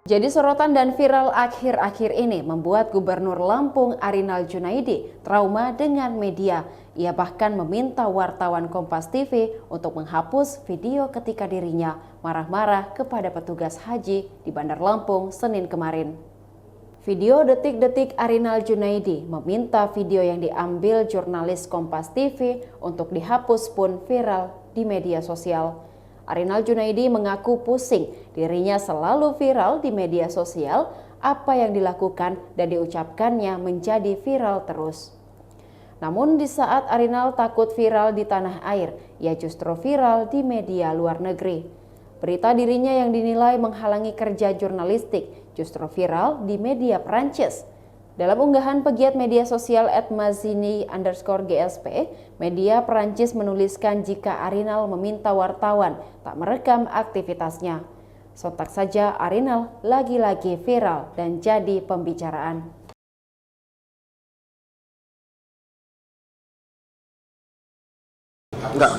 Jadi sorotan dan viral akhir-akhir ini membuat Gubernur Lampung Arinal Junaidi trauma dengan media. Ia bahkan meminta wartawan Kompas TV untuk menghapus video ketika dirinya marah-marah kepada petugas haji di Bandar Lampung Senin kemarin. Video detik-detik Arinal Junaidi meminta video yang diambil jurnalis Kompas TV untuk dihapus pun viral di media sosial. Arinal Junaidi mengaku pusing, dirinya selalu viral di media sosial, apa yang dilakukan dan diucapkannya menjadi viral terus. Namun di saat Arinal takut viral di tanah air, ia justru viral di media luar negeri. Berita dirinya yang dinilai menghalangi kerja jurnalistik justru viral di media Prancis. Dalam unggahan pegiat media sosial @mazini_GSP, media Prancis menuliskan jika Arinal meminta wartawan tak merekam aktivitasnya. Sontak saja Arinal lagi-lagi viral dan jadi pembicaraan. Enggak,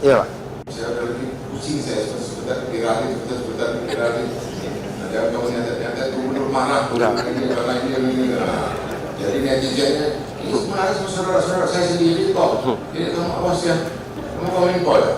iya Pak. Saya udah lagi pusing, saya sebentar viralin. Ada kawan gubernur marah, karena ini. Jadi netizennya, ini marah sama saudara-saudara saya sendiri kok. Ini kamu awas ya, kamu kominfo ya.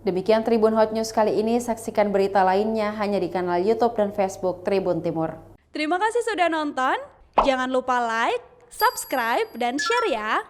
Demikian Tribun Hot News kali ini, saksikan berita lainnya hanya di kanal YouTube dan Facebook Tribun Timur. Terima kasih sudah nonton, jangan lupa like, subscribe, dan share ya!